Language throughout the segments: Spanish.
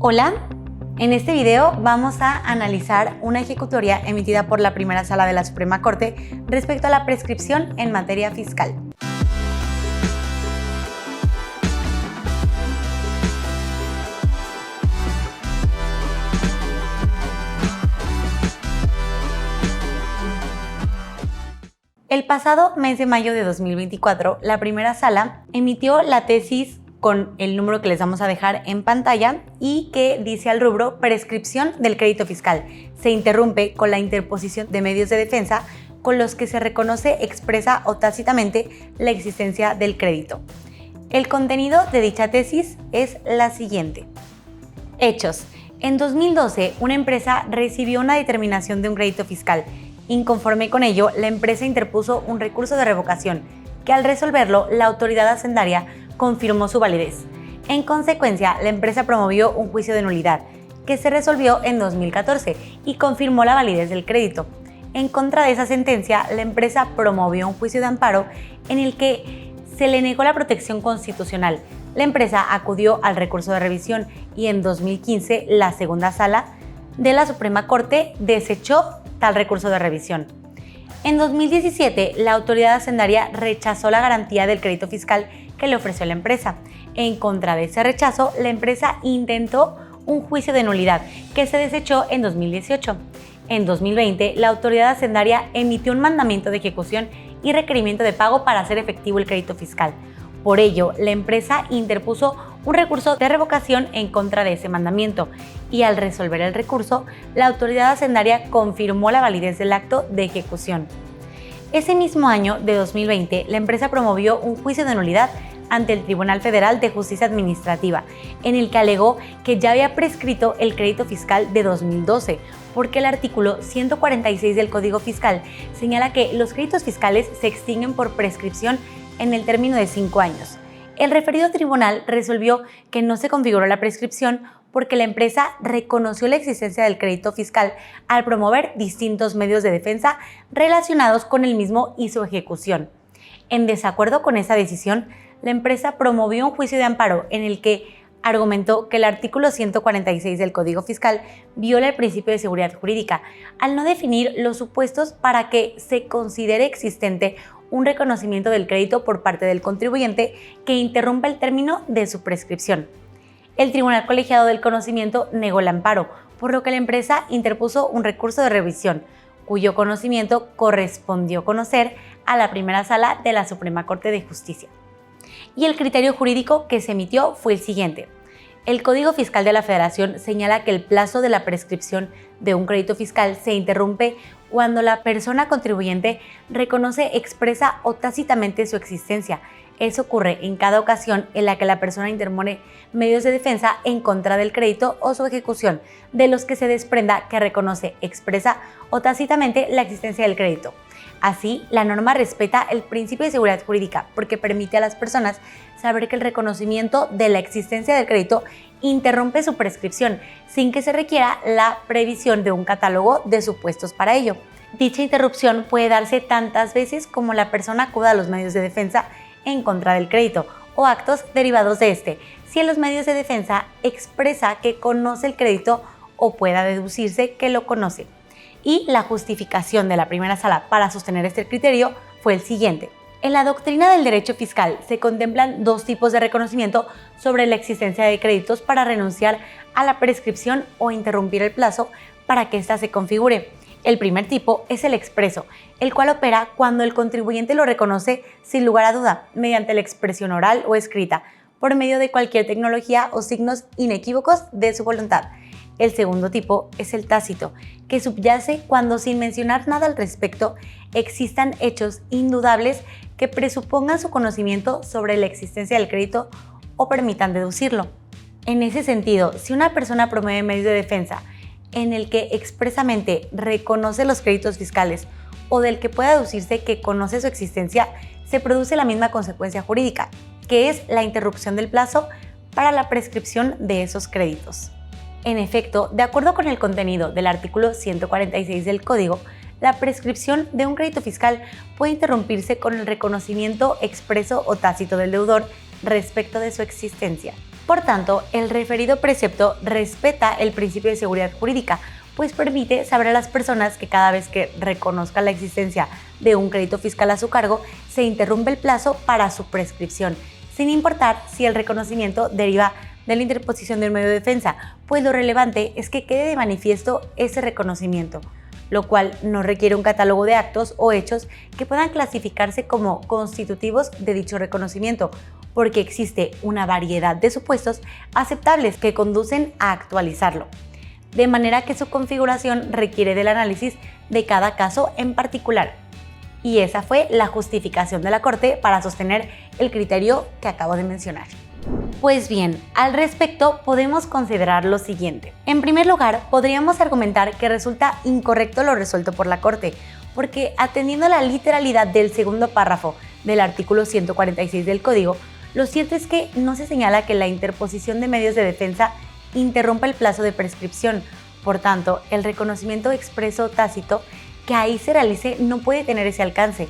Hola, en este video vamos a analizar una ejecutoria emitida por la Primera Sala de la Suprema Corte respecto a la prescripción en materia fiscal. El pasado mes de mayo de 2024, la Primera Sala emitió la tesis con el número que les vamos a dejar en pantalla y que dice al rubro prescripción del crédito fiscal. Se interrumpe con la interposición de medios de defensa con los que se reconoce expresa o tácitamente la existencia del crédito. El contenido de dicha tesis es la siguiente. Hechos. En 2012, una empresa recibió una determinación de un crédito fiscal. Inconforme con ello, la empresa interpuso un recurso de revocación, que al resolverlo, la autoridad hacendaria confirmó su validez. En consecuencia, la empresa promovió un juicio de nulidad, que se resolvió en 2014 y confirmó la validez del crédito. En contra de esa sentencia, la empresa promovió un juicio de amparo en el que se le negó la protección constitucional. La empresa acudió al recurso de revisión y en 2015 la segunda sala de la Suprema Corte desechó tal recurso de revisión. En 2017, la autoridad hacendaria rechazó la garantía del crédito fiscal que le ofreció la empresa. En contra de ese rechazo, la empresa intentó un juicio de nulidad que se desechó en 2018. En 2020, la autoridad hacendaria emitió un mandamiento de ejecución y requerimiento de pago para hacer efectivo el crédito fiscal. Por ello, la empresa interpuso un recurso de revocación en contra de ese mandamiento y al resolver el recurso, la autoridad hacendaria confirmó la validez del acto de ejecución. Ese mismo año de 2020, la empresa promovió un juicio de nulidad ante el Tribunal Federal de Justicia Administrativa, en el que alegó que ya había prescrito el crédito fiscal de 2012, porque el artículo 146 del Código Fiscal señala que los créditos fiscales se extinguen por prescripción en el término de 5 años. El referido tribunal resolvió que no se configuró la prescripción porque la empresa reconoció la existencia del crédito fiscal al promover distintos medios de defensa relacionados con el mismo y su ejecución. En desacuerdo con esa decisión, la empresa promovió un juicio de amparo en el que argumentó que el artículo 146 del Código Fiscal viola el principio de seguridad jurídica al no definir los supuestos para que se considere existente un reconocimiento del crédito por parte del contribuyente que interrumpa el término de su prescripción. El Tribunal Colegiado del Conocimiento negó el amparo, por lo que la empresa interpuso un recurso de revisión, cuyo conocimiento correspondió conocer a la Primera Sala de la Suprema Corte de Justicia. Y el criterio jurídico que se emitió fue el siguiente. El Código Fiscal de la Federación señala que el plazo de la prescripción de un crédito fiscal se interrumpe cuando la persona contribuyente reconoce expresa o tácitamente su existencia. Eso ocurre en cada ocasión en la que la persona interpone medios de defensa en contra del crédito o su ejecución, de los que se desprenda que reconoce expresa o tácitamente la existencia del crédito. Así, la norma respeta el principio de seguridad jurídica porque permite a las personas saber que el reconocimiento de la existencia del crédito interrumpe su prescripción sin que se requiera la previsión de un catálogo de supuestos para ello. Dicha interrupción puede darse tantas veces como la persona acuda a los medios de defensa en contra del crédito o actos derivados de este, si en los medios de defensa expresa que conoce el crédito o pueda deducirse que lo conoce. Y la justificación de la Primera Sala para sostener este criterio fue el siguiente. En la doctrina del derecho fiscal se contemplan dos tipos de reconocimiento sobre la existencia de créditos para renunciar a la prescripción o interrumpir el plazo para que ésta se configure. El primer tipo es el expreso, el cual opera cuando el contribuyente lo reconoce sin lugar a duda, mediante la expresión oral o escrita, por medio de cualquier tecnología o signos inequívocos de su voluntad. El segundo tipo es el tácito, que subyace cuando, sin mencionar nada al respecto, existan hechos indudables que presupongan su conocimiento sobre la existencia del crédito o permitan deducirlo. En ese sentido, si una persona promueve medios de defensa en el que expresamente reconoce los créditos fiscales o del que pueda deducirse que conoce su existencia, se produce la misma consecuencia jurídica, que es la interrupción del plazo para la prescripción de esos créditos. En efecto, de acuerdo con el contenido del artículo 146 del Código, la prescripción de un crédito fiscal puede interrumpirse con el reconocimiento expreso o tácito del deudor respecto de su existencia. Por tanto, el referido precepto respeta el principio de seguridad jurídica, pues permite saber a las personas que cada vez que reconozcan la existencia de un crédito fiscal a su cargo, se interrumpe el plazo para su prescripción, sin importar si el reconocimiento deriva de la interposición de un medio de defensa, pues lo relevante es que quede de manifiesto ese reconocimiento, lo cual no requiere un catálogo de actos o hechos que puedan clasificarse como constitutivos de dicho reconocimiento, porque existe una variedad de supuestos aceptables que conducen a actualizarlo, de manera que su configuración requiere del análisis de cada caso en particular. Y esa fue la justificación de la Corte para sostener el criterio que acabo de mencionar. Pues bien, al respecto podemos considerar lo siguiente. En primer lugar, podríamos argumentar que resulta incorrecto lo resuelto por la Corte, porque atendiendo a la literalidad del segundo párrafo del artículo 146 del Código, lo cierto es que no se señala que la interposición de medios de defensa interrumpa el plazo de prescripción. Por tanto, el reconocimiento expreso tácito que ahí se realice no puede tener ese alcance.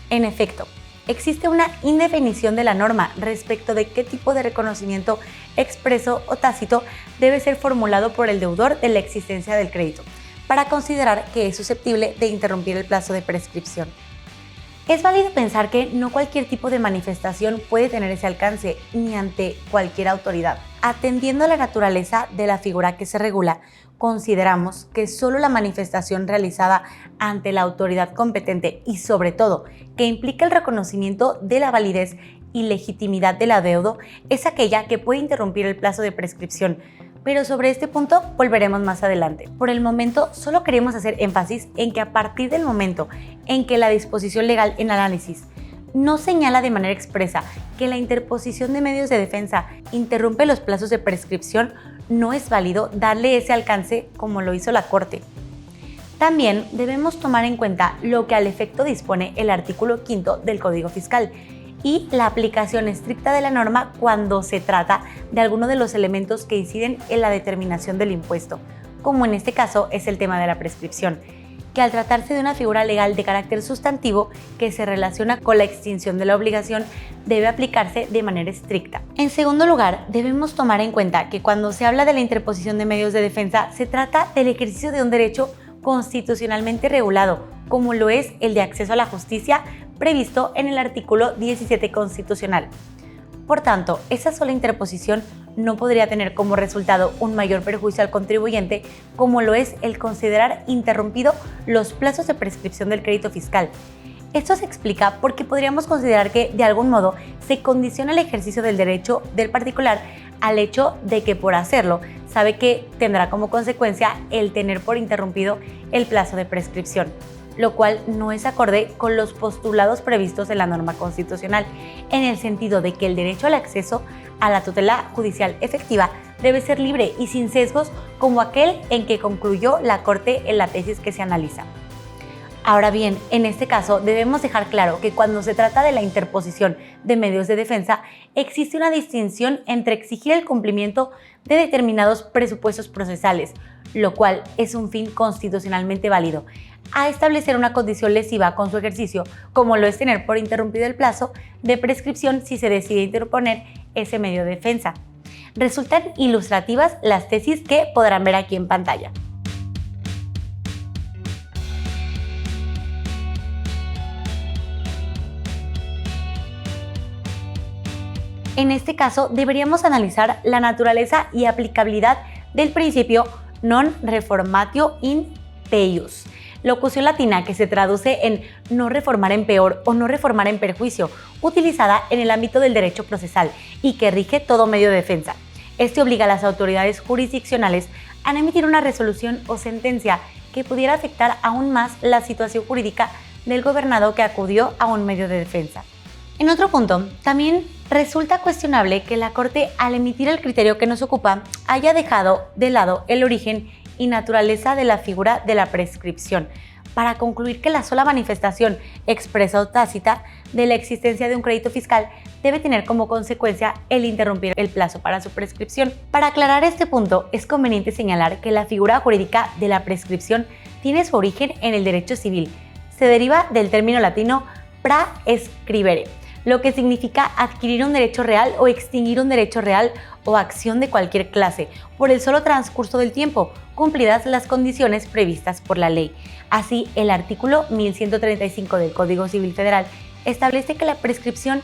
En efecto, existe una indefinición de la norma respecto de qué tipo de reconocimiento expreso o tácito debe ser formulado por el deudor de la existencia del crédito, para considerar que es susceptible de interrumpir el plazo de prescripción. Es válido pensar que no cualquier tipo de manifestación puede tener ese alcance, ni ante cualquier autoridad. Atendiendo a la naturaleza de la figura que se regula, consideramos que solo la manifestación realizada ante la autoridad competente y sobre todo que implica el reconocimiento de la validez y legitimidad del adeudo es aquella que puede interrumpir el plazo de prescripción, pero sobre este punto volveremos más adelante. Por el momento solo queremos hacer énfasis en que a partir del momento en que la disposición legal en análisis no señala de manera expresa que la interposición de medios de defensa interrumpe los plazos de prescripción, no es válido darle ese alcance como lo hizo la Corte. También debemos tomar en cuenta lo que al efecto dispone el artículo 5 del Código Fiscal y la aplicación estricta de la norma cuando se trata de alguno de los elementos que inciden en la determinación del impuesto, como en este caso es el tema de la prescripción, que al tratarse de una figura legal de carácter sustantivo que se relaciona con la extinción de la obligación, debe aplicarse de manera estricta. En segundo lugar, debemos tomar en cuenta que cuando se habla de la interposición de medios de defensa, se trata del ejercicio de un derecho constitucionalmente regulado, como lo es el de acceso a la justicia previsto en el artículo 17 constitucional. Por tanto, esa sola interposición no podría tener como resultado un mayor perjuicio al contribuyente, como lo es el considerar interrumpido los plazos de prescripción del crédito fiscal. Esto se explica porque podríamos considerar que, de algún modo, se condiciona el ejercicio del derecho del particular al hecho de que, por hacerlo, sabe que tendrá como consecuencia el tener por interrumpido el plazo de prescripción, lo cual no es acorde con los postulados previstos en la norma constitucional, en el sentido de que el derecho al acceso a la tutela judicial efectiva debe ser libre y sin sesgos como aquel en que concluyó la Corte en la tesis que se analiza. Ahora bien, en este caso debemos dejar claro que cuando se trata de la interposición de medios de defensa, existe una distinción entre exigir el cumplimiento de determinados presupuestos procesales, lo cual es un fin constitucionalmente válido, a establecer una condición lesiva con su ejercicio, como lo es tener por interrumpido el plazo de prescripción si se decide interponer ese medio de defensa. Resultan ilustrativas las tesis que podrán ver aquí en pantalla. En este caso, deberíamos analizar la naturaleza y aplicabilidad del principio non reformatio in peius, locución latina que se traduce en no reformar en peor o no reformar en perjuicio, utilizada en el ámbito del derecho procesal y que rige todo medio de defensa. Este obliga a las autoridades jurisdiccionales a emitir una resolución o sentencia que pudiera afectar aún más la situación jurídica del gobernado que acudió a un medio de defensa. En otro punto, también resulta cuestionable que la Corte, al emitir el criterio que nos ocupa, haya dejado de lado el origen y naturaleza de la figura de la prescripción, para concluir que la sola manifestación expresa o tácita de la existencia de un crédito fiscal debe tener como consecuencia el interrumpir el plazo para su prescripción. Para aclarar este punto, es conveniente señalar que la figura jurídica de la prescripción tiene su origen en el derecho civil. Se deriva del término latino praescribere, lo que significa adquirir un derecho real o extinguir un derecho real o acción de cualquier clase por el solo transcurso del tiempo, cumplidas las condiciones previstas por la ley. Así, el artículo 1135 del Código Civil Federal establece que la prescripción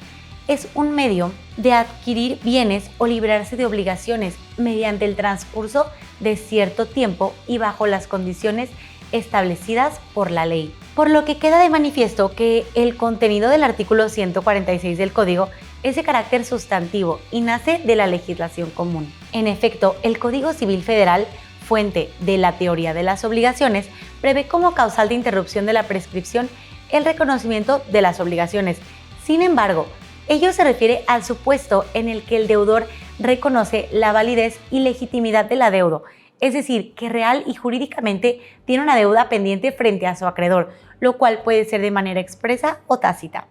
es un medio de adquirir bienes o librarse de obligaciones mediante el transcurso de cierto tiempo y bajo las condiciones establecidas por la ley. Por lo que queda de manifiesto que el contenido del artículo 146 del Código es de carácter sustantivo y nace de la legislación común. En efecto, el Código Civil Federal, fuente de la teoría de las obligaciones, prevé como causal de interrupción de la prescripción el reconocimiento de las obligaciones. Sin embargo, ello se refiere al supuesto en el que el deudor reconoce la validez y legitimidad del adeudo, es decir, que real y jurídicamente tiene una deuda pendiente frente a su acreedor, lo cual puede ser de manera expresa o tácita.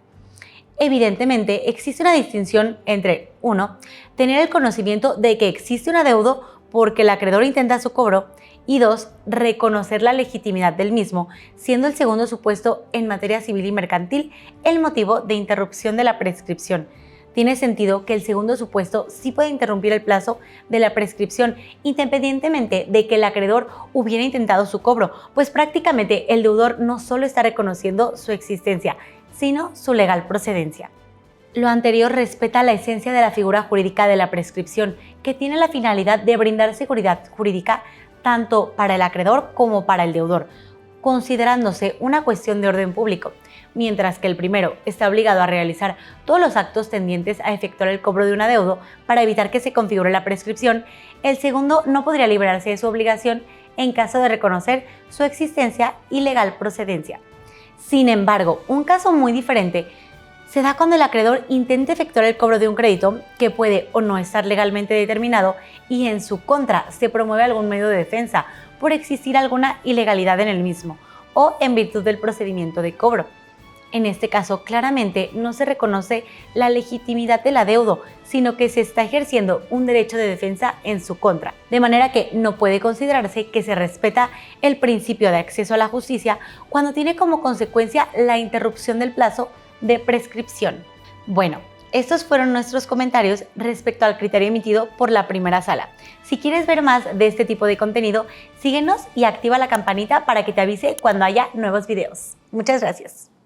Evidentemente, existe una distinción entre 1. Tener el conocimiento de que existe un adeudo porque el acreedor intenta su cobro, y 2. Reconocer la legitimidad del mismo, siendo el segundo supuesto en materia civil y mercantil el motivo de interrupción de la prescripción. Tiene sentido que el segundo supuesto sí puede interrumpir el plazo de la prescripción independientemente de que el acreedor hubiera intentado su cobro, pues prácticamente el deudor no solo está reconociendo su existencia, sino su legal procedencia. Lo anterior respeta la esencia de la figura jurídica de la prescripción, que tiene la finalidad de brindar seguridad jurídica tanto para el acreedor como para el deudor, considerándose una cuestión de orden público, mientras que el primero está obligado a realizar todos los actos tendientes a efectuar el cobro de un adeudo para evitar que se configure la prescripción. El segundo no podría librarse de su obligación en caso de reconocer su existencia y legal procedencia. Sin embargo, un caso muy diferente se da cuando el acreedor intenta efectuar el cobro de un crédito que puede o no estar legalmente determinado y en su contra se promueve algún medio de defensa por existir alguna ilegalidad en el mismo o en virtud del procedimiento de cobro. En este caso, claramente no se reconoce la legitimidad del adeudo, sino que se está ejerciendo un derecho de defensa en su contra, de manera que no puede considerarse que se respeta el principio de acceso a la justicia cuando tiene como consecuencia la interrupción del plazo de prescripción. Bueno, estos fueron nuestros comentarios respecto al criterio emitido por la primera sala. Si quieres ver más de este tipo de contenido, síguenos y activa la campanita para que te avise cuando haya nuevos videos. Muchas gracias.